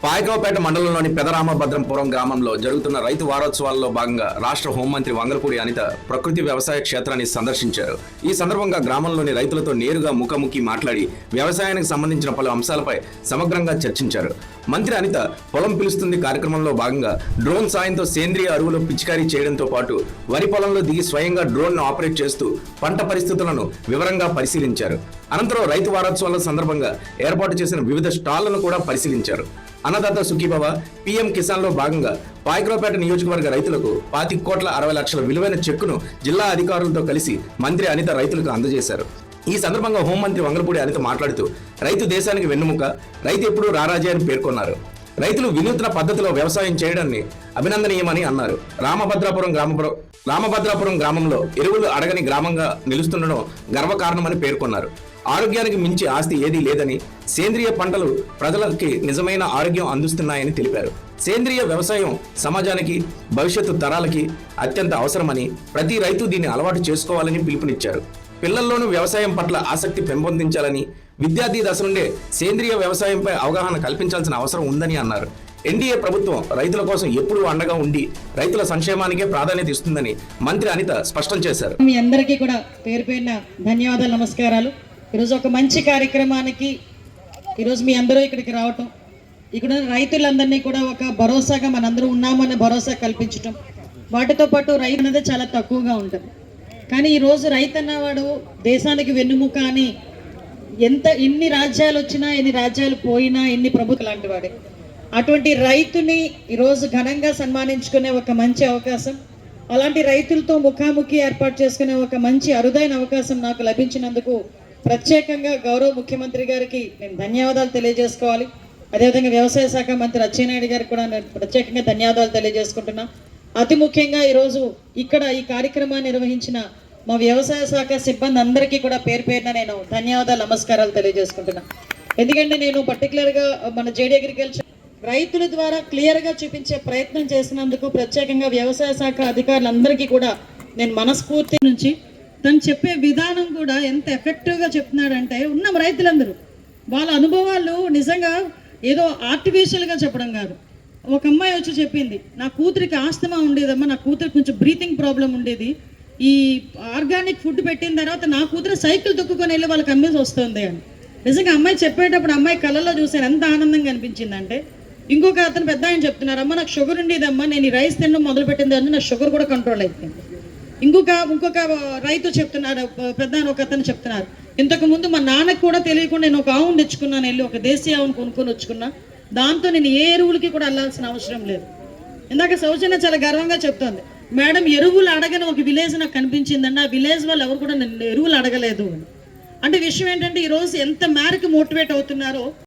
పాయకరావుపేట మండలంలోని పెదరామభద్రంపురం గ్రామంలో జరుగుతున్న రైతు వారోత్సవాల్లో భాగంగా రాష్ట్ర హోంమంత్రి వంగలపూడి అనిత ప్రకృతి వ్యవసాయ క్షేత్రాన్ని సందర్శించారు. ఈ సందర్భంగా గ్రామంలోని రైతులతో నేరుగా ముఖాముఖి మాట్లాడి వ్యవసాయానికి సంబంధించిన పలు అంశాలపై సమగ్రంగా చర్చించారు. మంత్రి అనిత పొలం పిలుస్తుంది కార్యక్రమంలో భాగంగా డ్రోన్ సాయంతో సేంద్రియ అరువులు పిచికారీ చేయడంతో పాటు వరి పొలంలో దిగి స్వయంగా డ్రోన్ ను ఆపరేట్ చేస్తూ పంట పరిస్థితులను వివరంగా పరిశీలించారు. అనంతరం రైతు వారోత్సవాల సందర్భంగా ఏర్పాటు చేసిన వివిధ స్టాళ్లను కూడా పరిశీలించారు. అన్నదాత సుఖీభవ పీఎం కిసాన్ లో భాగంగా పాయకరావుపేట నియోజకవర్గ రైతులకు 25,60,00,000 విలువైన చెక్కును జిల్లా అధికారులతో కలిసి మంత్రి అనిత రైతులకు అందజేశారు. ఈ సందర్భంగా హోంమంత్రి వంగలపూడి అనిత మాట్లాడుతూ రైతు దేశానికి వెన్నుముక, రైతు ఎప్పుడూ రారాజే అని పేర్కొన్నారు. రైతులు వినూత్న పద్ధతిలో వ్యవసాయం చేయడాన్ని అభినందనీయమని అన్నారు. రామభద్రాపురం గ్రామంలో ఎరువులు అడగని గ్రామంగా నిలుస్తుండడం గర్వకారణమని పేర్కొన్నారు. ఆరోగ్యానికి మించి ఆస్తి ఏదీ లేదని, సేంద్రియ పంటలు ప్రజలకి నిజమైన ఆరోగ్యం అందిస్తున్నాయని తెలిపారు. సేంద్రియ వ్యవసాయం సమాజానికి, భవిష్యత్తు తరాలకి అత్యంత అవసరమని, ప్రతి రైతు దీన్ని అలవాటు చేసుకోవాలని పిలుపునిచ్చారు. పిల్లల్లోనూ వ్యవసాయం పట్ల ఆసక్తి పెంపొందించాలని, విద్యార్థి దశ నుండే సేంద్రియ వ్యవసాయంపై అవగాహన కల్పించాల్సిన అవసరం ఉందని అన్నారు. ఎన్డీఏ ప్రభుత్వం రైతుల కోసం ఎప్పుడూ అండగా ఉండి రైతుల సంక్షేమానికే ప్రాధాన్యత ఇస్తుందని మంత్రి అనిత స్పష్టం చేశారు. మీ అందరికీ కూడా పేరు పేరున ధన్యవాదాలు, నమస్కారాలు. ఈరోజు ఒక మంచి కార్యక్రమానికి ఈరోజు మీ అందరూ ఇక్కడికి రావటం, ఇక్కడ రైతులందరినీ కూడా ఒక భరోసాగా మనందరూ ఉన్నామనే భరోసా కల్పించటం, వాటితో పాటు రైతు అనేది చాలా తక్కువగా ఉంటుంది. కానీ ఈరోజు రైతు అన్నవాడు దేశానికి వెన్నుముక అని ఎన్ని రాజ్యాలు వచ్చినా, ఎన్ని రాజ్యాలు పోయినా, ఎన్ని ప్రభుత్వం లాంటి వాడే. అటువంటి రైతుని ఈరోజు ఘనంగా సన్మానించుకునే ఒక మంచి అవకాశం, అలాంటి రైతులతో ముఖాముఖి ఏర్పాటు చేసుకునే ఒక మంచి అరుదైన అవకాశం నాకు లభించినందుకు ప్రత్యేకంగా గౌరవ ముఖ్యమంత్రి గారికి నేను ధన్యవాదాలు తెలియజేసుకోవాలి. అదేవిధంగా వ్యవసాయ శాఖ మంత్రి అచ్చెన్నాయుడు గారికి కూడా నేను ప్రత్యేకంగా ధన్యవాదాలు తెలియజేసుకుంటున్నా. అతి ముఖ్యంగా ఈరోజు ఇక్కడ ఈ కార్యక్రమాన్ని నిర్వహించిన మా వ్యవసాయ శాఖ సిబ్బంది అందరికీ కూడా పేరు పేరున నేను ధన్యవాదాలు, నమస్కారాలు తెలియజేసుకుంటున్నా. ఎందుకంటే నేను పర్టికులర్గా మన జేడీ అగ్రికల్చర్ రైతుల ద్వారా క్లియర్గా చూపించే ప్రయత్నం చేసినందుకు ప్రత్యేకంగా వ్యవసాయ శాఖ అధికారులందరికీ కూడా నేను మనస్ఫూర్తి నుంచి తను చెప్పే విధానం కూడా ఎంత ఎఫెక్టివ్గా చెప్తున్నాడంటే, ఉన్న రైతులందరూ వాళ్ళ అనుభవాలు నిజంగా ఏదో ఆర్టిఫిషియల్గా చెప్పడం కాదు. ఒక అమ్మాయి వచ్చి చెప్పింది, నా కూతురికి ఆస్తమా ఉండేదమ్మా, నా కూతురికి కొంచెం బ్రీతింగ్ ప్రాబ్లం ఉండేది, ఈ ఆర్గానిక్ ఫుడ్ పెట్టిన తర్వాత నా కూతురు సైకిల్ తొక్కుకొని వెళ్ళి వాళ్ళకి అమ్మేసి వస్తుంది అని. నిజంగా అమ్మాయి చెప్పేటప్పుడు అమ్మాయి కళ్ళల్లో చూసాను ఎంత ఆనందంగా అనిపించిందంటే. ఇంకొక అతను పెద్ద ఆయన చెప్తున్నారు, అమ్మ నాకు షుగర్ ఉండేదమ్మా, నేను ఈ రైస్ తినడం మొదలు పెట్టింది అని నా షుగర్ కూడా కంట్రోల్ అయిపోయింది. ఇంకొక రైతు చెప్తున్నారు, పెద్ద ఒక అతను చెప్తున్నారు, ఇంతకు ముందు మా నాన్నకు కూడా తెలియకుండా నేను ఒక ఆవును తెచ్చుకున్నాను, వెళ్ళి ఒక దేశీయ ఆవును కొనుక్కొని వచ్చుకున్నా, దాంతో నేను ఏ ఎరువులకి కూడా వెళ్ళాల్సిన అవసరం లేదు. ఇందాక సౌజన్య చాలా గర్వంగా చెప్తోంది, మేడం ఎరువులు అడగని ఒక విలేజ్ నాకు కనిపించిందండి, ఆ విలేజ్ వాళ్ళు ఎవరు కూడా ఎరువులు అడగలేదు అని. అంటే విషయం ఏంటంటే ఈరోజు ఎంత మేరకు మోటివేట్ అవుతున్నారో